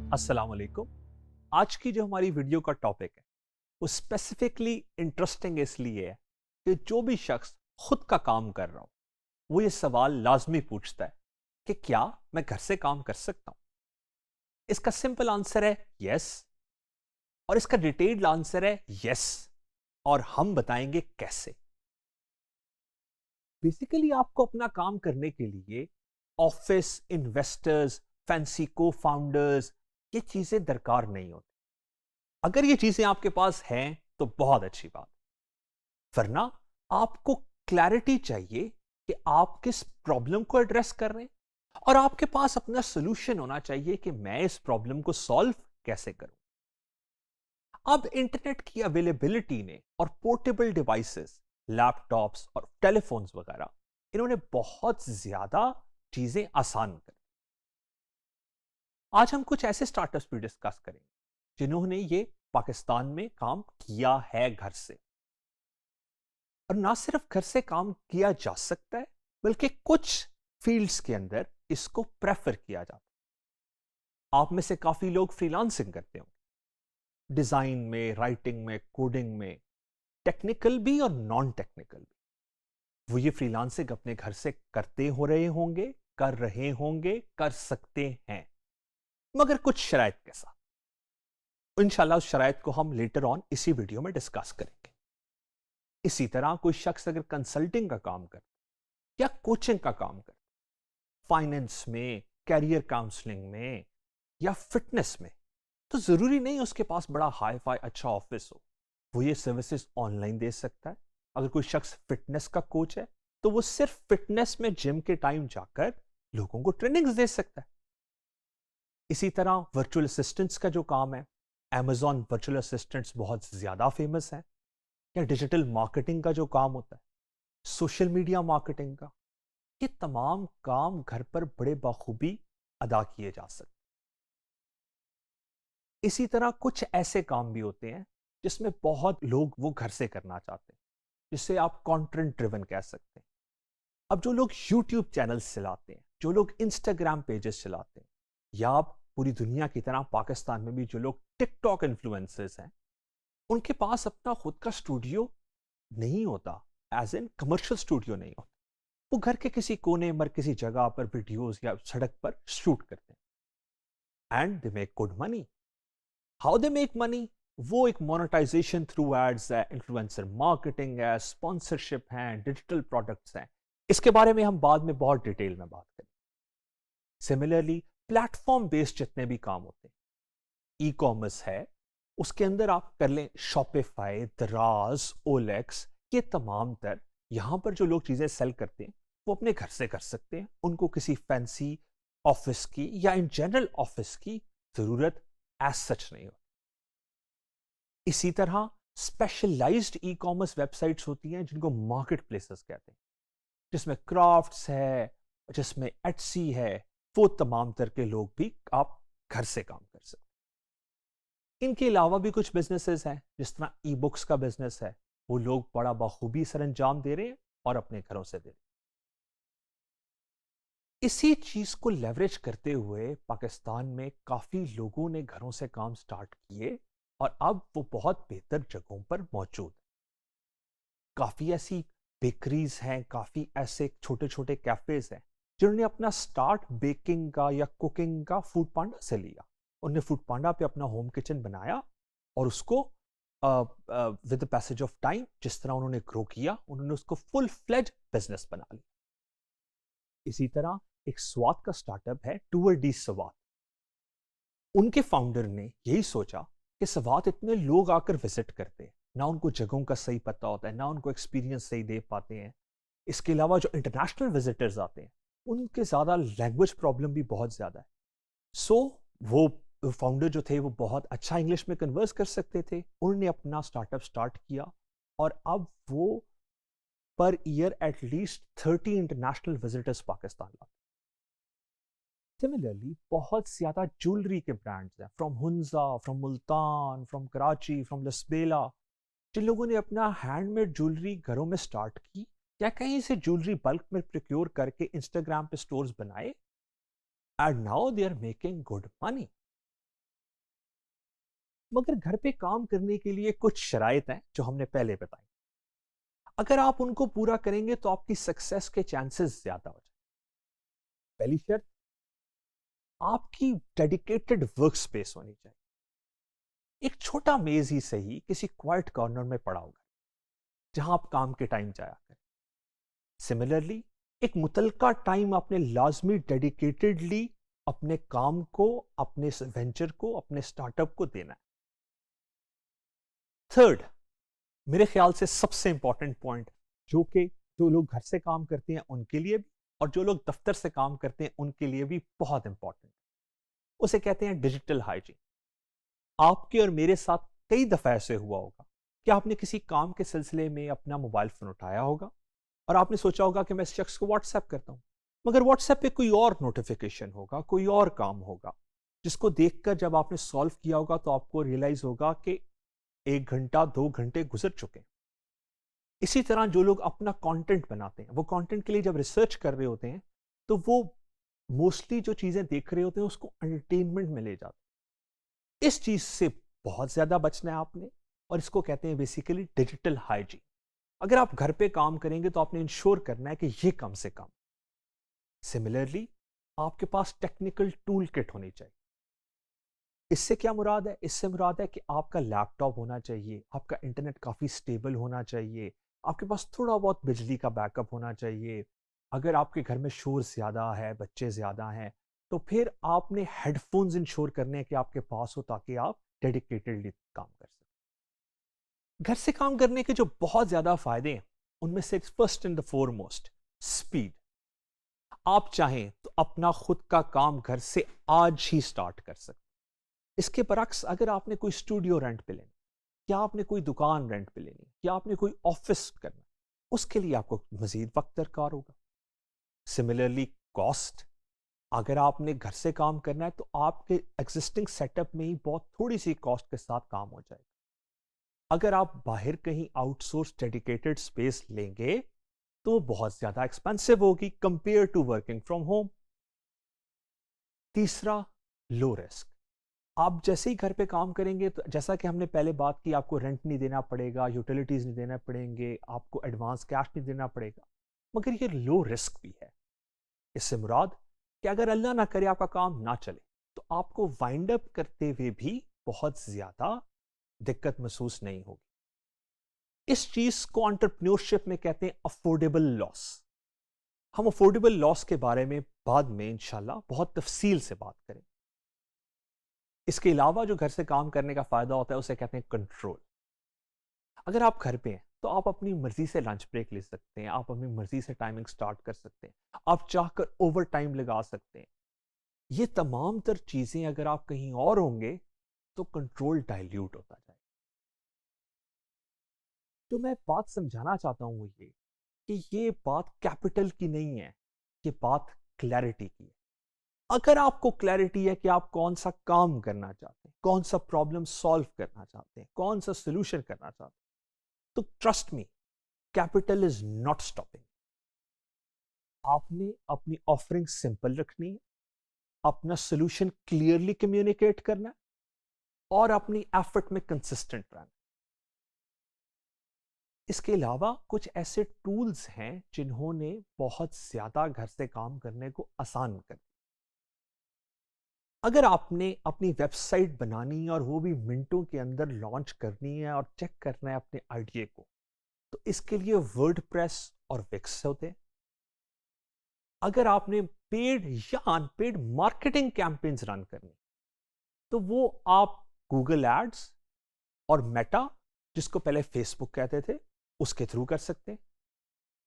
अस्सलाम वालेकुम। आज की जो हमारी वीडियो का टॉपिक है वो स्पेसिफिकली इंटरेस्टिंग इसलिए है कि जो भी शख्स खुद का काम कर रहा हो वो ये सवाल लाजमी पूछता है कि क्या मैं घर से काम कर सकता हूं। इसका सिंपल आंसर है यस, और इसका डिटेल्ड आंसर है यस, और हम बताएंगे कैसे। बेसिकली आपको अपना काम करने के लिए ऑफिस, इन्वेस्टर्स, फैंसी को फाउंडर्स, ये चीजें दरकार नहीं होती। अगर ये चीजें आपके पास हैं तो बहुत अच्छी बात, वरना आपको क्लैरिटी चाहिए कि आप किस प्रॉब्लम को एड्रेस कर रहे हैं और आपके पास अपना सोल्यूशन होना चाहिए कि मैं इस प्रॉब्लम को सॉल्व कैसे करूं। अब इंटरनेट की अवेलेबिलिटी ने और पोर्टेबल डिवाइसेस, लैपटॉप्स और टेलीफोन्स वगैरह, इन्होंने बहुत ज्यादा चीजें आसान कर दी। आज हम कुछ ऐसे स्टार्टअप्स भी डिस्कस करेंगे जिन्होंने ये पाकिस्तान में काम किया है घर से, और ना सिर्फ घर से काम किया जा सकता है बल्कि कुछ फील्ड्स के अंदर इसको प्रेफर किया जाता है। आप में से काफी लोग फ्रीलांसिंग करते होंगे, डिजाइन में, राइटिंग में, कोडिंग में, टेक्निकल भी और नॉन टेक्निकल भी। वो ये फ्रीलांसिंग अपने घर से करते हो रहे होंगे, कर रहे होंगे, कर सकते हैं, मगर कुछ शराइत के साथ। इंशाल्लाह उस शराइत को हम लेटर ऑन इसी वीडियो में डिस्कस करेंगे। इसी तरह कोई शख्स अगर कंसल्टिंग का काम करता या कोचिंग का काम करता, फाइनेंस में, कैरियर काउंसलिंग में या फिटनेस में, तो जरूरी नहीं उसके पास बड़ा हाई फाई अच्छा ऑफिस हो। वो ये सर्विसेज ऑनलाइन दे सकता है। अगर कोई शख्स फिटनेस का कोच है तो वो सिर्फ फिटनेस में जिम के टाइम जाकर लोगों को ट्रेनिंग्स दे सकता है। इसी तरह वर्चुअल असिस्टेंट्स का जो काम है, Amazon वर्चुअल असिस्टेंट्स बहुत ज्यादा फेमस है। या डिजिटल मार्केटिंग का जो काम होता है, सोशल मीडिया मार्केटिंग का, ये तमाम काम घर पर बड़े बखूबी अदा किए जा सकते हैं। इसी तरह कुछ ऐसे काम भी होते हैं जिसमें बहुत लोग वो घर से करना चाहते हैं, जिसे आप कंटेंट ड्रिवन कह सकते हैं। अब जो लोग यूट्यूब चैनल्स चलाते हैं, जो लोग इंस्टाग्राम पेजेस चलाते हैं, या आप पूरी दुनिया की तरह पाकिस्तान में भी जो लोग टिकटॉक इन्फ्लुएंसर्स हैं, उनके पास अपना खुद का स्टूडियो नहीं होता, एज इन कमर्शियल स्टूडियो नहीं होता। वो घर के किसी कोने पर, किसी जगह पर वीडियोस या सड़क पर शूट करते हैं, and they make good money. How they make money? वो एक मोनेटाइजेशन थ्रू एड्स है, इन्फ्लुएंसर मार्केटिंग है, स्पॉन्सरशिप है, डिजिटल प्रोडक्ट्स हैं। इसके बारे में हम बाद में बहुत डिटेल में बात करें। सिमिलरली प्लेटफॉर्म बेस्ड जितने भी काम होते हैं, ई कॉमर्स है, उसके अंदर आप कर लें शॉपिफाई, दराज, ओलेक्स, ये तमाम तर यहां पर जो लोग चीजें सेल करते हैं वो अपने घर से कर सकते हैं। उनको किसी फैंसी ऑफिस की या इन जनरल ऑफिस की जरूरत एज सच नहीं होती। इसी तरह स्पेशलाइज्ड ई कॉमर्स वेबसाइट्स होती हैं जिनको मार्केट प्लेसेस कहते हैं, जिसमें क्राफ्ट्स है, जिसमें एटसी है, वो तमाम तरह के लोग भी आप घर से काम कर सकते हैं। इनके अलावा भी कुछ बिजनेसेस हैं, जिस तरह ई बुक्स का बिजनेस है, वो लोग बड़ा बखूबी सर अंजाम दे रहे हैं और अपने घरों से दे रहे हैं। इसी चीज को लेवरेज करते हुए पाकिस्तान में काफी लोगों ने घरों से काम स्टार्ट किए और अब वो बहुत बेहतर जगहों पर मौजूद है। काफी ऐसी बेकरीज हैं, काफी ऐसे छोटे छोटे कैफेज हैं जिन्होंने अपना स्टार्ट बेकिंग का या कुकिंग का फूड पांडा से लिया। उन्होंने फूड पांडा पे अपना होम किचन बनाया और उसको with the passage of time जिस तरह उन्होंने ग्रो किया, उन्होंने उसको फुल फ्लेज बिजनेस बना लिया। इसी तरह एक स्वाद का स्टार्टअप है टूअर डी स्वाद। उनके फाउंडर ने यही सोचा कि स्वाद इतने लोग आकर विजिट करते हैं, ना उनको जगहों का सही पता होता है, ना उनको एक्सपीरियंस सही दे पाते हैं। इसके अलावा जो इंटरनेशनल विजिटर्स आते हैं उनके ज़्यादा लैंग्वेज प्रॉब्लम भी बहुत ज़्यादा है। सो वो फाउंडर जो थे वो बहुत अच्छा इंग्लिश में कन्वर्स कर सकते थे। उन्होंने अपना स्टार्टअप स्टार्ट किया और अब वो per year at least 30 international visitors Pakistan लाते। सिमिलरली बहुत ज्यादा ज्वेलरी के ब्रांड्स हैं, from Hunza, from Multan, from Karachi, from Lasbela, जिन लोगों ने अपना हैंडमेड ज्वेलरी घरों में स्टार्ट की या कहीं से ज्वेलरी बल्क में प्रोक्योर करके इंस्टाग्राम पे स्टोर्स बनाए, and now they are making good money. मगर घर पे काम करने के लिए कुछ शराइत हैं जो हमने पहले बताई। अगर आप उनको पूरा करेंगे तो आपकी सक्सेस के चांसेस ज्यादा हो जाएंगे। पहली शर्त, आपकी डेडिकेटेड वर्क स्पेस होनी चाहिए। एक छोटा मेज ही सही किसी क्वाइट कॉर्नर में पड़ा होगा जहां आप काम के टाइम जाया करें। सिमिलरली, एक मुतलका टाइम आपने लाजमी डेडिकेटेडली अपने काम को, अपने वेंचर को, अपने स्टार्टअप को देना है। थर्ड, मेरे ख्याल से सबसे इंपॉर्टेंट पॉइंट, जो लोग घर से काम करते हैं उनके लिए भी और जो लोग दफ्तर से काम करते हैं उनके लिए भी बहुत इंपॉर्टेंट, उसे कहते हैं डिजिटल हाइजीन। आपके और मेरे साथ कई दफा ऐसे हुआ होगा कि आपने किसी काम के सिलसिले में अपना मोबाइल फोन उठाया होगा और आपने सोचा होगा कि मैं इस शख्स को व्हाट्सएप करता हूं, मगर व्हाट्सएप पे कोई और नोटिफिकेशन होगा, कोई और काम होगा, जिसको देखकर जब आपने सॉल्व किया होगा तो आपको रियलाइज होगा कि 1 घंटा 2 घंटे गुजर चुके हैं। इसी तरह जो लोग अपना कंटेंट बनाते हैं, वो कंटेंट के लिए जब रिसर्च कर रहे होते हैं तो वो मोस्टली जो चीजें देख रहे होते हैं उसको एंटरटेनमेंट में ले जाते हैं। इस चीज से बहुत ज्यादा बचना है आपने, और इसको कहते हैं बेसिकली डिजिटल हाइजीन। अगर आप घर पे काम करेंगे तो आपने इंश्योर करना है कि ये कम से कम। सिमिलरली, आपके पास टेक्निकल टूल किट होनी चाहिए। इससे क्या मुराद है? इससे मुराद है कि आपका लैपटॉप होना चाहिए, आपका इंटरनेट काफ़ी स्टेबल होना चाहिए, आपके पास थोड़ा बहुत बिजली का बैकअप होना चाहिए। अगर आपके घर में शोर ज़्यादा है, बच्चे ज़्यादा हैं, तो फिर आपने हेडफोन्स इंश्योर करने हैं कि आपके पास हो ताकि आप डेडिकेटेडली काम कर सकें। घर से काम करने के जो बहुत ज़्यादा फ़ायदे हैं उनमें से first and the foremost, speed. आप चाहें तो अपना खुद का काम घर से आज ही स्टार्ट कर सकते। इसके बरक्स, अगर आपने कोई स्टूडियो रेंट पे लेना, या आपने कोई दुकान रेंट पे लेनी, या आपने कोई ऑफिस करना, उसके लिए आपको मजीद वक्त दरकार होगा। सिमिलरली, कॉस्ट, अगर आपने घर से काम करना है तो आपके एग्जिस्टिंग सेटअप में ही बहुत थोड़ी सी कॉस्ट के साथ काम हो जाएगा। अगर आप बाहर कहीं आउटसोर्स डेडिकेटेड स्पेस लेंगे तो वो बहुत ज्यादा एक्सपेंसिव होगी compare to working from home. तीसरा, लो रिस्क। आप जैसे ही घर पे काम करेंगे तो जैसा कि हमने पहले बात की, आपको रेंट नहीं देना पड़ेगा, यूटिलिटीज नहीं देना पड़ेंगे, आपको एडवांस कैश नहीं देना पड़ेगा, मगर ये लो रिस्क भी है। इससे मुराद कि अगर अल्लाह ना करे आपका काम ना चले तो आपको वाइंड अप करते हुए भी बहुत ज्यादा दिक्कत महसूस नहीं होगी। इस चीज को एंटरप्रेन्योरशिप में कहते हैं अफोर्डेबल लॉस। हम अफोर्डेबल लॉस के बारे में बाद में इंशाल्लाह बहुत तफसील से बात करें। इसके अलावा जो घर से काम करने का फायदा होता है उसे कहते हैं कंट्रोल। अगर आप घर पे हैं तो आप अपनी मर्जी से लंच ब्रेक ले सकते हैं, आप अपनी मर्जी से टाइमिंग स्टार्ट कर सकते हैं, आप चाहकर ओवर टाइम लगा सकते हैं। ये तमाम तर चीजें अगर आप कहीं और होंगे तो कंट्रोल डाइल्यूट होता जाए। जो मैं बात समझाना चाहता हूं वो ये कि ये बात कैपिटल की नहीं है, ये बात क्लैरिटी की है। अगर आपको क्लैरिटी है कि आप कौन सा काम करना चाहते हैं, कौन सा प्रॉब्लम सॉल्व करना चाहते हैं, कौन सा सोल्यूशन करना चाहते हैं, तो trust me, capital is not stopping. आपने अपनी ऑफरिंग सिंपल रखनी है, अपना सोल्यूशन क्लियरली कम्युनिकेट करना है और अपनी एफर्ट में कंसिस्टेंट रहना। इसके अलावा कुछ ऐसे टूल्स हैं जिन्होंने बहुत ज्यादा घर से काम करने को आसान कर दिया। अगर आपने अपनी वेबसाइट बनानी है और वो भी मिनटों के अंदर लॉन्च करनी है और चेक करना है अपने आइडिया को, तो इसके लिए वर्डप्रेस और विक्स होते हैं। अगर आपने पेड या अनपेड मार्केटिंग कैंपेन्स रन करनी, तो वो आप गूगल एड्स और मेटा, जिसको पहले फेसबुक कहते थे, उसके थ्रू कर सकते हैं।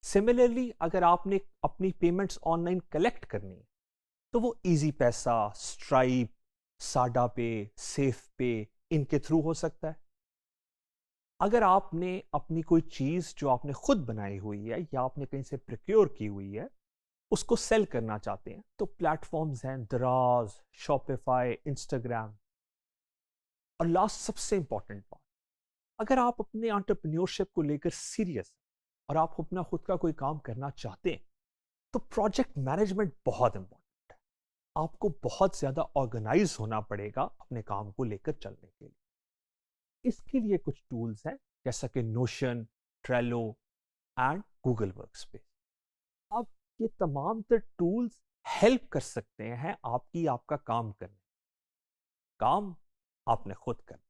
सिमिलरली, अगर आपने अपनी पेमेंट्स ऑनलाइन कलेक्ट करनी है तो वो इजी पैसा, स्ट्राइप, साडा पे, सेफ पे, इनके थ्रू हो सकता है। अगर आपने अपनी कोई चीज जो आपने खुद बनाई हुई है या आपने कहीं से प्रोक्योर की हुई है उसको सेल करना चाहते हैं तो प्लेटफॉर्म्स हैं दराज, शॉपिफाई, इंस्टाग्राम। और लास्ट सबसे इंपॉर्टेंट बात, अगर आप अपने एंटरप्रेन्योरशिप को लेकर सीरियस और आप अपना खुद का कोई काम करना चाहते हैं तो प्रोजेक्ट मैनेजमेंट बहुत इंपॉर्टेंट है। आपको बहुत ज्यादा ऑर्गेनाइज होना पड़ेगा अपने काम को लेकर चलने के लिए। इसके लिए कुछ टूल्स हैं जैसा कि notion, Trello and Google workspace. अब ये तमाम तर टूल्स हेल्प कर सकते हैं आपका काम करने। काम आपने खुद करना।